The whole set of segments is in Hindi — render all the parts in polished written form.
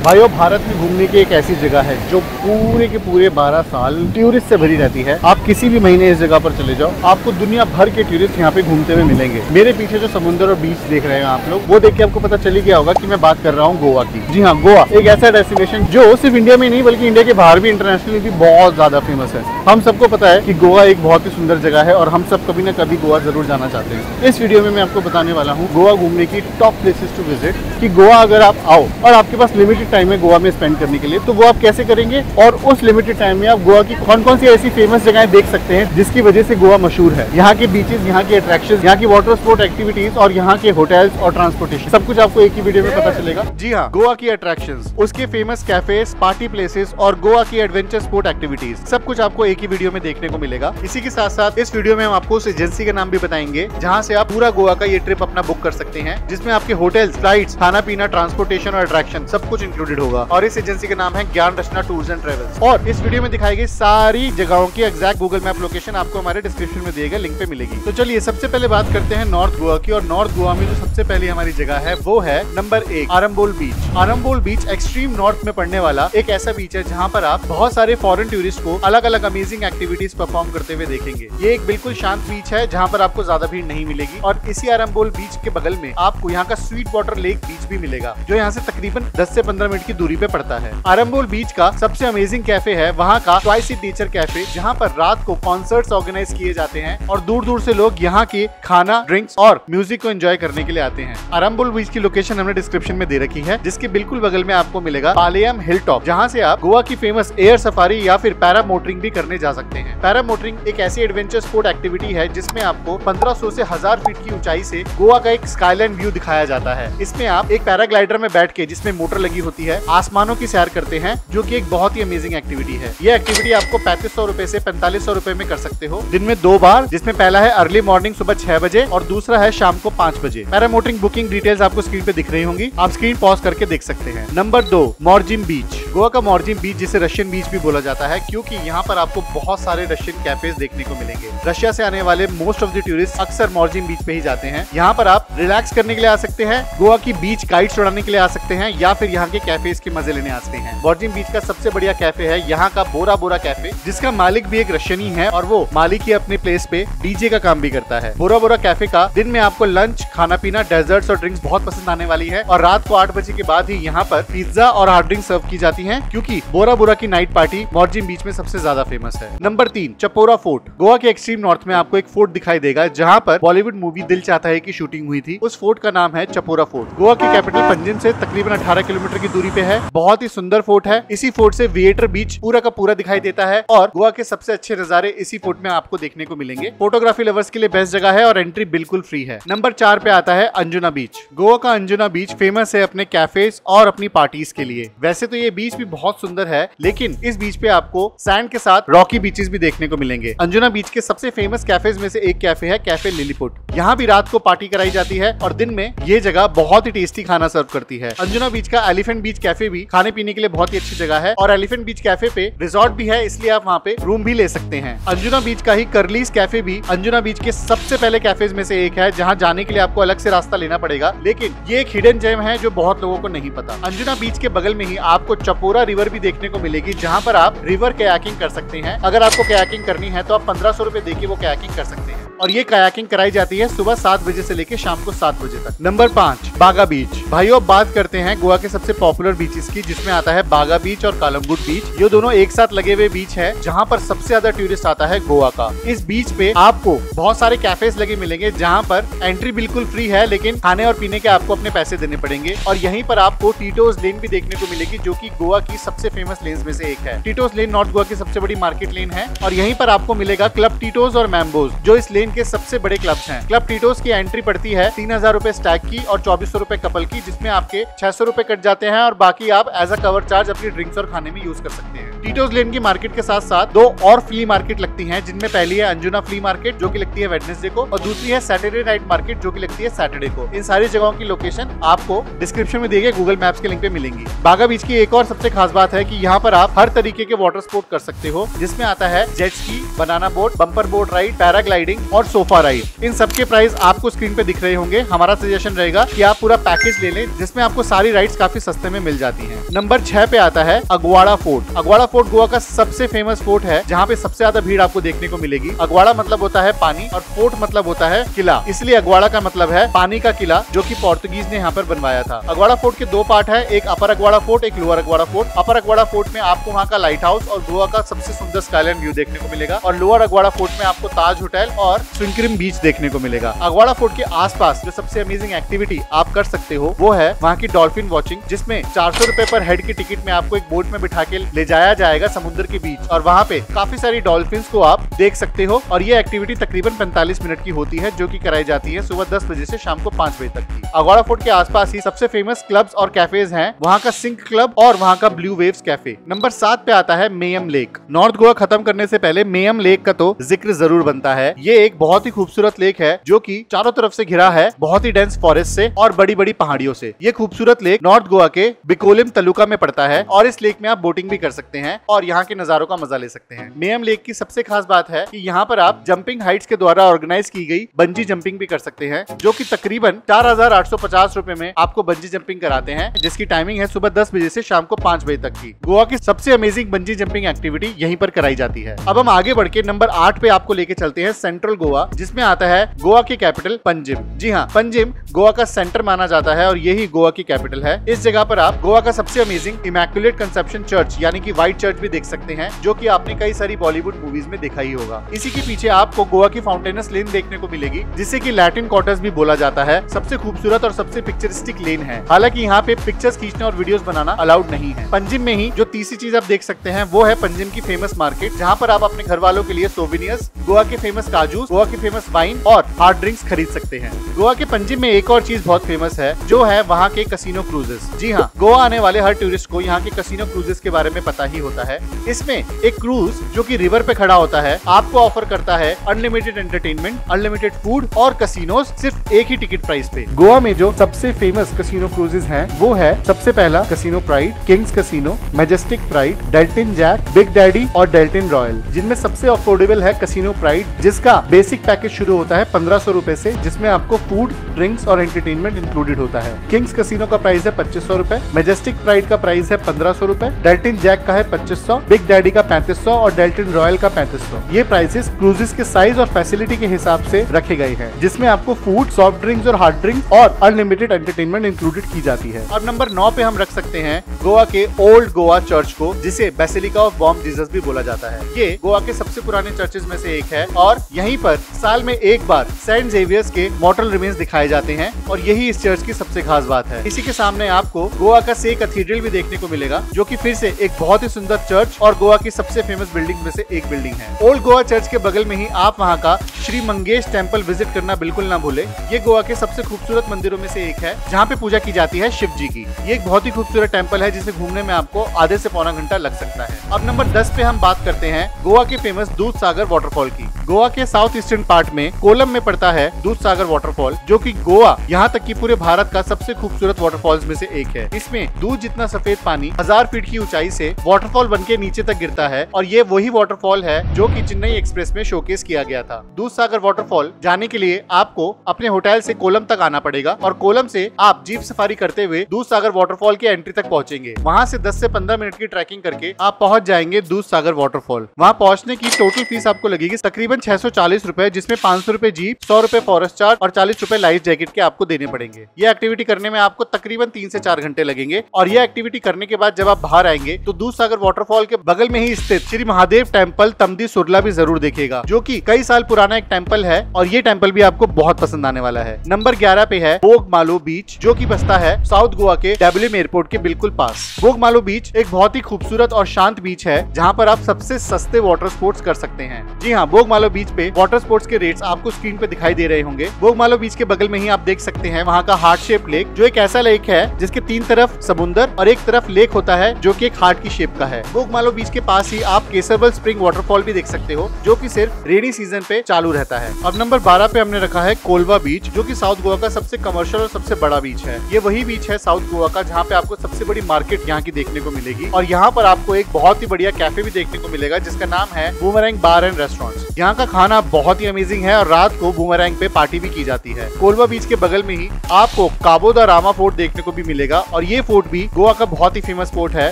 भाइयों, भारत में घूमने की एक ऐसी जगह है जो पूरे के पूरे 12 साल टूरिस्ट से भरी रहती है। आप किसी भी महीने इस जगह पर चले जाओ, आपको दुनिया भर के टूरिस्ट यहाँ पे घूमते हुए मिलेंगे। मेरे पीछे जो समुद्र और बीच देख रहे हैं आप लोग, वो देख के आपको पता चली गया होगा कि मैं बात कर रहा हूँ गोवा की। जी हाँ, गोवा एक ऐसा डेस्टिनेशन जो सिर्फ इंडिया में नहीं बल्कि इंडिया के बाहर भी, इंटरनेशनली भी बहुत ज्यादा फेमस है। हम सबको पता है कि गोवा एक बहुत ही सुंदर जगह है और हम सब कभी ना कभी गोवा जरूर जाना चाहते हैं। इस वीडियो में मैं आपको बताने वाला हूँ गोवा घूमने की टॉप प्लेसेस टू विजिट, कि गोवा अगर आप आओ और आपके पास लिमिटेड टाइम है गोवा में स्पेंड करने के लिए, तो वो आप कैसे करेंगे और उस लिमिटेड टाइम में आप गोवा की कौन कौन सी ऐसी फेमस जगहें देख सकते हैं जिसकी वजह से गोवा मशहूर है। यहाँ के बीचेस, यहाँ के अट्रैक्शंस, यहाँ की वाटर स्पोर्ट एक्टिविटीज और यहाँ के होटल्स और ट्रांसपोर्टेशन, सब कुछ आपको एक ही वीडियो में पता चलेगा। जी हाँ, गोवा की अट्रैक्शंस, उसके फेमस कैफेज, पार्टी प्लेसेस और गोवा की एडवेंचर स्पोर्ट एक्टिविटीज, सब कुछ आपको एक ही वीडियो में देखने को मिलेगा। इसी के साथ साथ इस वीडियो में हम आपको उस एजेंसी का नाम भी बताएंगे जहाँ से आप पूरा गोवा का ये ट्रिप अपना बुक कर सकते हैं, जिसमें आपके होटल्स, फ्लाइट्स, खाना पीना, ट्रांसपोर्टेशन और अट्रैक्शन सब कुछ इंक्लूडेड होगा। और इस एजेंसी का नाम है ज्ञान रचना टूर्स एंड ट्रेवल्स। और इस वीडियो में दिखाई गई सारी जगहों की एग्जैक्ट गूगल मैप लोकेशन आपको हमारे डिस्क्रिप्शन में दिए गए लिंक पे मिलेगी। तो चलिए सबसे पहले बात करते हैं नॉर्थ गोवा की। और नॉर्थ गोवा में जो सबसे पहली हमारी जगह है वो है नंबर 1, आरंबोल बीच। आरंबोल बीच एक्सट्रीम नॉर्थ में पड़ने वाला एक ऐसा बीच है जहाँ पर आप बहुत सारे फॉरेन टूरिस्ट को अलग अलग अमेजिंग एक्टिविटीज परफॉर्म करते हुए देखेंगे। ये एक बिल्कुल शांत बीच है जहाँ पर आपको ज्यादा भीड़ नहीं मिलेगी। और इसी आरंबोल बीच के बगल में आपको यहाँ का स्वीट वाटर लेक बीच भी मिलेगा, जो यहाँ से तकरीबन 10 से 15 मिनट की दूरी पे पड़ता है। आरंबोल बीच का सबसे अमेजिंग कैफे है वहाँ का ट्वाइस इट नेचर कैफे, जहाँ पर रात को कॉन्सर्ट्स ऑर्गेनाइज किए जाते हैं और दूर दूर से लोग यहाँ के खाना, ड्रिंक्स और म्यूजिक को एंजॉय करने के लिए आते हैं। आरंबोल बीच की लोकेशन हमने डिस्क्रिप्शन में दे रखी है, जिसके बिल्कुल बगल में आपको मिलेगा पालेयम हिल टॉप, जहाँ से आप गोवा की फेमस एयर सफारी या फिर पैरा मोटरिंग भी करने जा सकते हैं। पैरा मोटरिंग एक ऐसी एडवेंचर स्पोर्ट एक्टिविटी है जिसमें आपको 1500 से 1000 फीट की ऊंचाई से गोवा का एक स्काईलैंड व्यू दिखाया जाता है। इसमें आप एक पैराग्लाइडर में बैठ के, जिसमें मोटर लगी होती है, आसमानों की सैर करते हैं, जो कि एक बहुत ही अमेजिंग एक्टिविटी है। ये एक्टिविटी आपको 3500 रुपए से 4500 रुपए में कर सकते हो, दिन में 2 बार, जिसमें पहला है अर्ली मॉर्निंग सुबह 6 बजे और दूसरा है शाम को 5 बजे। पैरा मोटरिंग बुकिंग डिटेल्स आपको स्क्रीन पे दिख रही होंगी, आप स्क्रीन पॉज करके देख सकते हैं। नंबर 2, मॉर्जिन बीच। गोवा का मॉर्जिन बीच, जिसे रशियन बीच भी बोला जाता है, क्योंकि यहाँ पर आपको बहुत सारे रशियन कैफेज देखने को मिलेंगे। रशिया से आने वाले मोस्ट ऑफ द टूरिस्ट अक्सर मॉर्जिन बीच पे ही जाते हैं। यहाँ पर आप रिलैक्स करने के लिए आ सकते हैं, गोवा की बीच गाइड्स उड़ाने के लिए आ सकते हैं, या फिर यहाँ के कैफेज के मजे लेने आ सकते हैं। मॉर्जिन बीच का सबसे बढ़िया कैफे है यहाँ का बोरा बोरा कैफे, जिसका मालिक भी एक रशियन ही है और वो मालिक ही अपने प्लेस पे डीजे का काम भी करता है। बोरा बोरा कैफे का दिन में आपको लंच, खाना पीना, डेजर्ट्स और ड्रिंक्स बहुत पसंद आने वाली है। और रात को 8 बजे के बाद ही यहाँ पर पिज्जा और हार्ड ड्रिंक सर्व की जाती है, क्योंकि बोरा बोरा की नाइट पार्टी मॉर्जिन बीच में सबसे ज्यादा फेमस है। Number 3, Chapora fort. गोवा के एक्सट्रीम नॉर्थ में आपको एक फोर्ट दिखाई देगा जहाँ पर बॉलीवुड मूवी दिल चाहता है की शूटिंग हुई थी। उस फोर्ट का नाम है चपोरा फोर्ट। गोवा की कैपिटल पंजिम से तकरीबन 18 किलोमीटर की दूरी पे है। बहुत ही सुंदर फोर्ट है। इसी फोर्ट से विएटर बीच पूरा का पूरा दिखाई देता है और गोवा के सबसे अच्छे नजारे इसी फोर्ट में आपको देखने को मिलेंगे। फोटोग्राफी लवर्स के लिए बेस्ट जगह है और एंट्री बिल्कुल फ्री है। नंबर 4 पे आता है अंजुना बीच। गोवा का अंजुना बीच फेमस है अपने कैफेज और अपनी पार्टीज के लिए। वैसे तो ये बीच भी बहुत सुंदर है, लेकिन इस बीच पे आपको सैंड के साथ रॉकी बीचेस भी देखने को मिलेंगे। अंजुना बीच के सबसे फेमस कैफेज में से एक कैफे है कैफे लिलीपुट। यहाँ भी रात को पार्टी कराई जाती है और दिन में ये जगह बहुत ही टेस्टी खाना सर्व करती है। अंजुना बीच का एलिफेंट बीच कैफे भी खाने पीने के लिए बहुत ही अच्छी जगह है और एलिफेंट बीच कैफे पे रिजॉर्ट भी है, इसलिए आप वहाँ पे रूम भी ले सकते हैं। अंजुना बीच का ही करलीस कैफे भी अंजुना बीच के सबसे पहले कैफेज में से एक है, जहाँ जाने के लिए आपको अलग से रास्ता लेना पड़ेगा, लेकिन ये एक हिडन जेम है जो बहुत लोगों को नहीं पता। अंजुना बीच के बगल में ही आपको चपोरा रिवर भी देखने को मिलेगी, जहाँ पर आप रिवर कयाकिंग कर सकते हैं। अगर आपको कयाकिंग करनी है तो आप 1500 रुपए देके वो कयाकिंग कर सकते हैं और ये कयाकिंग कराई जाती है सुबह 7 बजे से लेकर शाम को 7 बजे तक। नंबर 5, बागा बीच। भाइयों, अब बात करते हैं गोवा के सबसे पॉपुलर बीचेस की, जिसमें आता है बागा बीच और कालमगुड बीच। ये दोनों एक साथ लगे हुए बीच है जहाँ पर सबसे ज्यादा टूरिस्ट आता है गोवा का। इस बीच पे आपको बहुत सारे कैफेज लगे मिलेंगे, जहाँ पर एंट्री बिल्कुल फ्री है, लेकिन खाने और पीने के आपको अपने पैसे देने पड़ेंगे। और यहीं पर आपको टीटोज लेन भी देखने को मिलेगी, जो कि गोवा की सबसे फेमस लेन्स में से एक है। टीटोज लेन नॉर्थ गोवा की सबसे बड़ी मार्केट लेन है और यहीं पर आपको मिलेगा क्लब टीटोज और मैम्बोज, जो इस लेन के सबसे बड़े क्लब्स हैं। क्लब टीटोज की एंट्री पड़ती है 3000 रुपए स्टैग की और 2400 रुपए कपल की, जिसमें आपके 600 रुपए कट जाते हैं और बाकी आप एज अ कवर चार्ज अपनी ड्रिंक्स और खाने में यूज कर सकते हैं। टीटोज लेन की मार्केट के साथ साथ 2 और फ्ली मार्केट लगती हैं, जिनमें पहली है अंजुना फ्ली मार्केट, जो कि लगती है वेडनेसडे को, और दूसरी है सैटरडे नाइट मार्केट, जो कि लगती है सैटरडे को। इन सारी जगहों की लोकेशन आपको डिस्क्रिप्शन में दिए गए गूगल मैप्स के लिंक पे मिलेंगी। बागा बीच की एक और सबसे खास बात है कि यहाँ पर आप हर तरीके के वाटर स्पोर्ट कर सकते हो, जिसमें आता है jet ski, banana boat, bumper boat ride, paragliding और सोफा राइड। इन सबके प्राइस आपको स्क्रीन पे दिख रहे होंगे। हमारा सजेशन रहेगा कि आप पूरा पैकेज ले लें, जिसमें आपको सारी राइड्स काफी सस्ते में मिल जाती हैं। नंबर 6 पे आता है अगवाड़ा फोर्ट। अगवाड़ा फोर्ट गोवा का सबसे फेमस फोर्ट है, जहाँ पे सबसे ज्यादा भीड़ आपको देखने को मिलेगी। अगवाड़ा मतलब होता है पानी और फोर्ट मतलब होता है किला, इसलिए अगवाड़ा का मतलब है पानी का किला, जो कि पोर्तुगीज ने यहाँ पर बनवाया था। अगवाड़ा फोर्ट के 2 पार्ट है, एक अपर अगवाड़ा फोर्ट, एक लोअर अगवाड़ा फोर्ट। अपर अगवाड़ा फोर्ट में आपको वहाँ का लाइट हाउस और गोवा का सबसे सुंदर स्काईलाइन व्यू देखने को मिलेगा, और लोअर अगवाड़ा फोर्ट में आपको ताज होटल और स्विंक्रिम बीच देखने को मिलेगा। अगवाड़ा फोर्ट के आसपास जो सबसे अमेजिंग एक्टिविटी आप कर सकते हो वो है वहाँ की डॉल्फिन वॉचिंग, जिसमें 400 रुपए पर हेड की टिकट में आपको एक बोट में बिठा के ले जाया जाएगा समुद्र के बीच, और वहाँ पे काफी सारी डॉल्फिन्स को आप देख सकते हो। और ये एक्टिविटी तकरीबन 45 मिनट की होती है, जो कि कराई जाती है सुबह 10 बजे से शाम को 5 बजे तक की। अगवाड़ा फोर्ट के आसपास ही सबसे फेमस क्लब्स और कैफेज हैं, वहाँ का सिंक क्लब और वहाँ का ब्लू वेव्स कैफे। नंबर 7 पे आता है मेयम लेक। नॉर्थ गोवा खत्म करने से पहले मेयम लेक का तो जिक्र जरूर बनता है। ये एक बहुत ही खूबसूरत लेक है, जो कि चारों तरफ से घिरा है बहुत ही डेंस फॉरेस्ट से और बड़ी बड़ी पहाड़ियों से। ये खूबसूरत लेक नॉर्थ गोवा के बिकोलिम तालुका में पड़ता है, और इस लेक में आप बोटिंग भी कर सकते हैं और यहाँ के नजारों का मजा ले सकते हैं। मेयम लेक की सबसे खास बात है कि यहाँ पर आप जंपिंग हाइट्स के द्वारा ऑर्गेनाइज की गई बंजी जंपिंग भी कर सकते हैं, जो कि तकरीबन 4850 रुपए में आपको बंजी जंपिंग कराते हैं, जिसकी टाइमिंग है सुबह 10 बजे से शाम को 5 बजे तक की। गोवा की सबसे अमेजिंग बंजी जंपिंग एक्टिविटी यहीं पर कराई जाती है। अब हम आगे बढ़ के नंबर 8 पे आपको लेके चलते हैं सेंट्रल गोवा, जिसमें आता है गोवा की कैपिटल पंजिम। जी हाँ, पंजिम गोवा का सेंटर माना जाता है और यही गोवा की कैपिटल है। इस जगह पर आप गोवा का सबसे अमेजिंग इमैक्युलेट कंसेप्शन चर्च यानी कि व्हाइट चर्च भी देख सकते हैं, जो कि आपने कई सारी बॉलीवुड मूवीज में देखा ही होगा। इसी के पीछे आपको गोवा की फाउंटेनस लेन देखने को मिलेगी, जिसे कि लैटिन क्वार्टर्स भी बोला जाता है। सबसे खूबसूरत और सबसे पिक्चरिस्टिक लेन है। हालांकि यहाँ पे पिक्चर्स खींचने और वीडियोस बनाना अलाउड नहीं है। पंजिम में ही जो तीसरी चीज आप देख सकते हैं वो है पंजिम की फेमस मार्केट, जहाँ पर आप अपने घर वालों के लिए सोवेनियर्स, गोवा के फेमस काजूस, गोवा की फेमस वाइन और हार्ड ड्रिंक्स खरीद सकते हैं। गोवा के पंजिम में एक और चीज बहुत फेमस है, जो है वहाँ के कसिनो क्रूजेस। जी हाँ, गोवा आने वाले हर टूरिस्ट को यहाँ के कसिनो क्रूजेस के बारे में पता ही होता है। इसमें एक क्रूज जो कि रिवर पे खड़ा होता है, आपको ऑफर करता है अनलिमिटेड एंटरटेनमेंट, अनलिमिटेड फूड और कसिनोज सिर्फ एक ही टिकट प्राइस पे। गोवा में जो सबसे फेमस कसिनो क्रूजेस हैं वो है सबसे पहला Casino Pride, Kings Casino, Majestic Pride, Deltin Jack, Big Daddy और डेल्टिन रॉयल। जिनमें सबसे अफोर्डेबल है कसिनो प्राइड, जिसका बेसिक पैकेज शुरू होता है 1500 रुपए से, जिसमें आपको फूड, ड्रिंक्स और एंटरटेनमेंट इंक्लूडेड होता है। किंग्स कसिनो का प्राइस है 2500 रुपए, मैजेस्टिक प्राइड का प्राइस है 1500 रुपए, डेल्टिन जैक का है 2500, बिग डैडी का 3500 और डेल्टिन रॉयल का 3500। ये प्राइसेस क्रूजेस के साइज और फैसिलिटी के हिसाब से रखे गए हैं, जिसमें आपको फूड, सॉफ्ट ड्रिंक्स और हार्ड ड्रिंक्स और अनलिमिटेड एंटरटेनमेंट इंक्लूडेड की जाती है। और नंबर 9 पे हम रख सकते हैं गोवा के ओल्ड गोवा चर्च को, जिसे बेसिलिका ऑफ बॉम जीसस भी बोला जाता है। ये गोवा के सबसे पुराने चर्चेज में से एक है, और यहीं पर साल में एक बार सेंट जेवियर्स के मॉर्टल रिमेन्स दिखाए जाते हैं, और यही इस चर्च की सबसे खास बात है। इसी के सामने आपको गोवा का से कैथेड्रल भी देखने को मिलेगा, जो कि फिर से एक बहुत ही सुंदर चर्च और गोवा की सबसे फेमस बिल्डिंग में से एक बिल्डिंग है। ओल्ड गोवा चर्च के बगल में ही आप वहाँ का श्री मंगेश टेम्पल विजिट करना बिल्कुल ना भूले। ये गोवा के सबसे खूबसूरत मंदिरों में से एक है, जहाँ पे पूजा की जाती है शिव जी की। ये एक बहुत ही खूबसूरत टेम्पल है, जिसे घूमने में आपको आधे से पौना घंटा लग सकता है। अब नंबर 10 पे हम बात करते हैं गोवा के फेमस दूध सागर वाटरफॉल की। गोवा के साउथ ईस्टर्न पार्ट में कोलम में पड़ता है दूध सागर वाटरफॉल, जो कि गोवा यहाँ तक कि पूरे भारत का सबसे खूबसूरत वाटरफॉल्स में से एक है। इसमें दूध जितना सफेद पानी 1000 फीट की ऊंचाई से वाटरफॉल बनके नीचे तक गिरता है, और ये वही वाटरफॉल है जो कि चेन्नई एक्सप्रेस में शोकेस किया गया था। दूध सागर वाटरफॉल जाने के लिए आपको अपने होटल से कोलम तक आना पड़ेगा, और कोलम से आप जीप सफारी करते हुए दूध सागर वाटरफॉल की एंट्री तक पहुंचेंगे। वहां से 10 से 15 मिनट की ट्रैकिंग करके आप पहुंच जाएंगे दूध सागर वाटरफॉल। वहां पहुंचने की टोटल फीस आपको लगेगी तकरीबन 640 रुपए, जिसमें 500 रुपए जीप, 100 रुपए फॉरेस्ट चार्ज और 40 रुपए लाइफ जैकेट के आपको देने पड़ेंगे। ये एक्टिविटी करने में आपको तकरीबन 3 से 4 घंटे लगेंगे, और ये एक्टिविटी करने के बाद जब आप बाहर आएंगे तो दूध सागर वाटरफॉल के बगल में ही स्थित श्री महादेव टेम्पल तमदी सुरला भी जरूर देखेगा, जो कि कई साल पुराना एक टेम्पल है, और ये टेम्पल भी आपको बहुत पसंद आने वाला है। नंबर 11 पे है बोगमालो बीच, जो कि बसता है साउथ गोवा के डब्ल्यूएम एयरपोर्ट के बिल्कुल पास। बोगमालो बीच एक बहुत ही खूबसूरत और शांत बीच है, जहाँ पर आप सबसे सस्ते वाटर स्पोर्ट्स कर सकते हैं। जी हाँ, बोगमालो बीच पे वाटर स्पोर्ट्स के रेट्स आपको स्क्रीन पे दिखाई दे रहे होंगे। बोगमालो बीच के बगल में ही आप देख सकते हैं वहाँ का हार्ट शेप लेक, जो एक ऐसा लेक है जिसके 3 तरफ समुंदर और एक तरफ लेक होता है, जो कि एक हार्ट की शेप का है। बोगमालो बीच के पास ही आप केसरबल स्प्रिंग वाटरफॉल भी देख सकते हो, जो कि सिर्फ रेनी सीजन पे चालू रहता है। अब नंबर 12 पे हमने रखा है कोलवा बीच, जो कि साउथ गोवा का सबसे कमर्शियल और सबसे बड़ा बीच है। ये वही बीच है साउथ गोवा का जहाँ पे आपको सबसे बड़ी मार्केट यहाँ की देखने को मिलेगी, और यहाँ पर आपको एक बहुत ही बढ़िया कैफे भी देखने को मिलेगा, जिसका नाम है बूमरैंग बार एंड रेस्टोरेंट। यहाँ यहाँ का खाना बहुत ही अमेजिंग है और रात को बूमरैंग पे पार्टी भी की जाती है। कोलवा बीच के बगल में ही आपको काबो दा रामा फोर्ट देखने को भी मिलेगा और ये फोर्ट भी गोवा का बहुत ही फेमस फोर्ट है।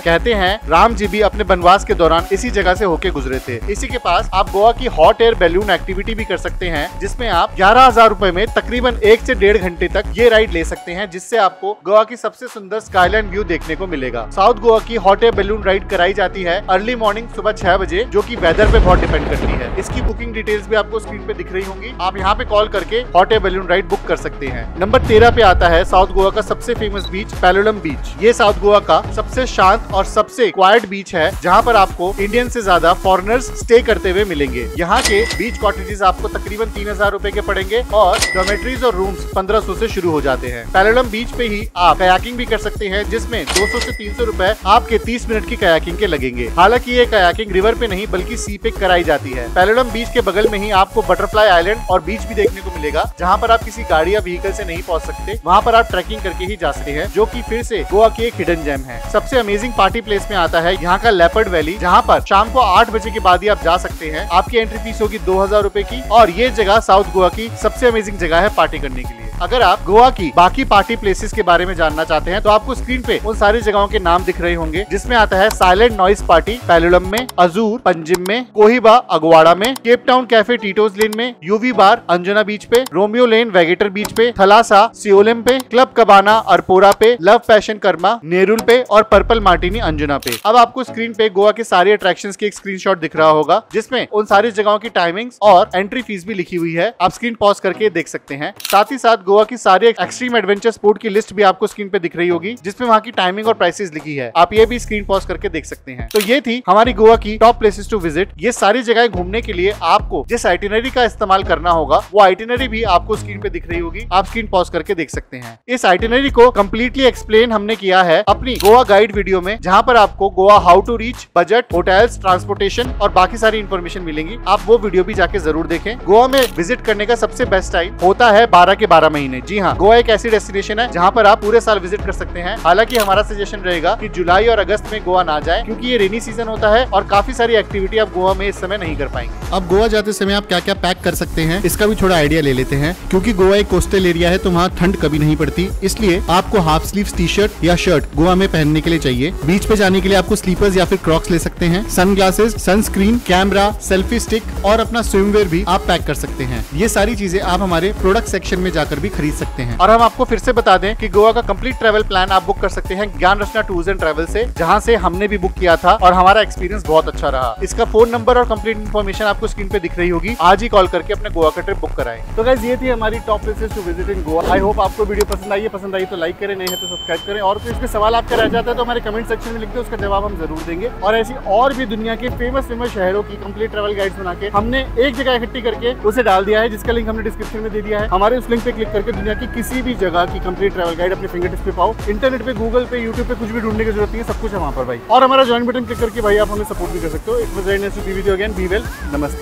कहते हैं राम जी भी अपने वनवास के दौरान इसी जगह से होके गुजरे थे। इसी के पास आप गोवा की हॉट एयर बैलून एक्टिविटी भी कर सकते हैं, जिसमें आप 11,000 रुपए में तकरीबन 1 से 1.5 घंटे तक ये राइड ले सकते हैं, जिससे आपको गोवा की सबसे सुंदर स्काईलैंड व्यू देखने को मिलेगा। साउथ गोवा की हॉट एयर बैलून राइड कराई जाती है अर्ली मॉर्निंग सुबह 6 बजे, जो की वेदर पे बहुत डिपेंड करती है। इसकी बुकिंग डिटेल्स भी आपको स्क्रीन पे दिख रही होंगी। आप यहाँ पे कॉल करके hot air balloon ride book कर सकते हैं। नंबर 13 पे आता है साउथ गोवा का सबसे फेमस बीच पैलोलम बीच। ये साउथ गोवा का सबसे शांत और सबसे क्वाइट बीच है, जहाँ पर आपको इंडियन से ज्यादा फॉरेनर्स स्टे करते हुए मिलेंगे। यहाँ के बीच कॉटेजेस आपको तकरीबन 3,000 रुपए के पड़ेंगे और डॉर्मेट्रीज और रूम्स 1,500 से शुरू हो जाते हैं। पैलोलम बीच पे ही आप कयाकिंग भी कर सकते हैं, जिसमें 200 से 300 रुपए आपके 30 मिनट की कयाकिंग के लगेंगे। हालांकि ये कयाकिंग रिवर पे नहीं बल्कि सी पे कराई जाती है। पैलोलम बीच के बगल में ही आपको बटरफ्लाई आइलैंड और बीच भी देखने को मिलेगा, जहाँ पर आप किसी गाड़ी या व्हीकल से नहीं पहुँच सकते। वहाँ पर आप ट्रैकिंग करके ही जा सकते हैं, जो कि फिर से गोवा की एक हिडन जेम है। सबसे अमेजिंग पार्टी प्लेस में आता है यहाँ का लेपर्ड वैली, जहाँ पर शाम को 8 बजे के बाद ही आप जा सकते हैं। आपकी एंट्री फीस होगी 2,000 रुपए की और ये जगह साउथ गोवा की सबसे अमेजिंग जगह है पार्टी करने के लिए। अगर आप गोवा की बाकी पार्टी प्लेसेस के बारे में जानना चाहते हैं तो आपको स्क्रीन पे उन सारी जगहों के नाम दिख रहे होंगे, जिसमें आता है साइलेंट नॉइस पार्टी पैलोलम में, अजूर पंजिम में, कोहिबा अगवाड़ा में, केप टाउन कैफे टीटोज लेन में, यूवी बार अंजुना बीच पे, रोमियो लेन वेगेटर बीच पे, थलासा सियोलिम पे, क्लब कबाना अरपोरा पे, लव पैशन कर्मा नेरुल पे और पर्पल मार्टिनी अंजुना पे। अब आपको स्क्रीन पे गोवा के सारे अट्रैक्शंस की एक स्क्रीनशॉट दिख रहा होगा, जिसमें उन सारी जगहों की टाइमिंग्स और एंट्री फीस भी लिखी हुई है। आप स्क्रीन पॉज करके देख सकते हैं। साथ ही साथ गोवा की सारी एक्सट्रीम एडवेंचर स्पोर्ट की लिस्ट भी आपको स्क्रीन पे दिख रही होगी, जिसमें वहाँ की टाइमिंग और प्राइसेस लिखी है। आप ये भी स्क्रीन पॉज करके देख सकते हैं। तो ये थी हमारी गोवा की टॉप प्लेसेस टू विजिट। ये सारी जगह घूमने के लिए आपको जिस आइटिनरी का इस्तेमाल करना होगा, वो आइटिनरी भी आपको स्क्रीन पे दिख रही होगी। आप स्क्रीन पॉज करके देख सकते हैं। इस आइटिनरी को कम्प्लीटली एक्सप्लेन हमने किया है अपनी गोवा गाइड वीडियो में, जहाँ पर आपको Goa how to reach, budget, hotels, transportation और बाकी सारी इन्फॉर्मेशन मिलेंगी। आप वो वीडियो भी जाके जरूर देखें। गोवा में विजिट करने का सबसे बेस्ट टाइम होता है 12 के 12 महीने। जी हाँ, गोवा एक ऐसी डेस्टिनेशन है जहाँ पर आप पूरे साल विजिट कर सकते हैं। हालांकि हमारा सजेशन रहेगा कि जुलाई और अगस्त में गोवा ना जाए, क्योंकि ये रेनी सीजन होता है और काफी सारी एक्टिविटी आप गोवा में इस समय नहीं कर पाएंगे। अब गोवा जाते समय आप क्या क्या पैक कर सकते हैं, इसका भी थोड़ा आइडिया ले लेते हैं। क्योंकि गोवा एक कोस्टल एरिया है तो वहाँ ठंड कभी नहीं पड़ती, इसलिए आपको हाफ स्लीव टी शर्ट या शर्ट गोवा में पहनने के लिए चाहिए। बीच पे जाने के लिए आपको स्लीपर्स या फिर क्रॉक्स ले सकते हैं। Sunglasses, sunscreen, camera, selfie stick और अपना स्विमवेयर भी आप पैक कर सकते हैं। ये सारी चीजें आप हमारे प्रोडक्ट सेक्शन में जाकर भी खरीद सकते हैं। और हम आपको फिर से बता दें कि गोवा का कंप्लीट ट्रैवल प्लान आप बुक कर सकते हैं ज्ञान रचना टूर्स एंड ट्रैवल से, जहां से हमने भी बुक किया था और हमारा एक्सपीरियंस बहुत अच्छा रहा। इसका फोन नंबर और कंप्लीट इन्फॉर्मेशन आपको स्क्रीन पे दिख रही होगी। आज ही कॉल करके अपने गोवा का ट्रिप बुक कराएं। तो गाइस, ये थी हमारी top places to visit in Goa. I hope आपको वीडियो पसंद आई है। पसंद आई तो लाइक करें, नहीं है तो सब्सक्राइब करें। और कोई इसके सवाल आपके रह जाता है तो हमारे कमेंट सेक्शन में लिख दे, उसका जवाब हम जरूर देंगे। और ऐसी और भी दुनिया के फेमस शहरों की कंप्लीट ट्रैवल गाइड्स बना के हमने एक जगह इकट्ठी करके उसे डाल दिया है, जिसका लिंक हमने डिस्क्रिप्शन में दे दिया है। हमारे उस लिंक पे क्लिक करके दुनिया की किसी भी जगह की कंप्लीट ट्रैवल गाइड अपने फिंगरटिप्स पे पाओ। इंटरनेट पे, गूगल पे, यूट्यूब पे कुछ भी ढूंढने की जरूरत नहीं है, सब कुछ है वहाँ पर भाई। और हमारा ज्वाइन बटन क्लिक करके भाई आप हमें सपोर्ट भी कर सकते हो। It was very nice to be with you again. Be well, नमस्ते।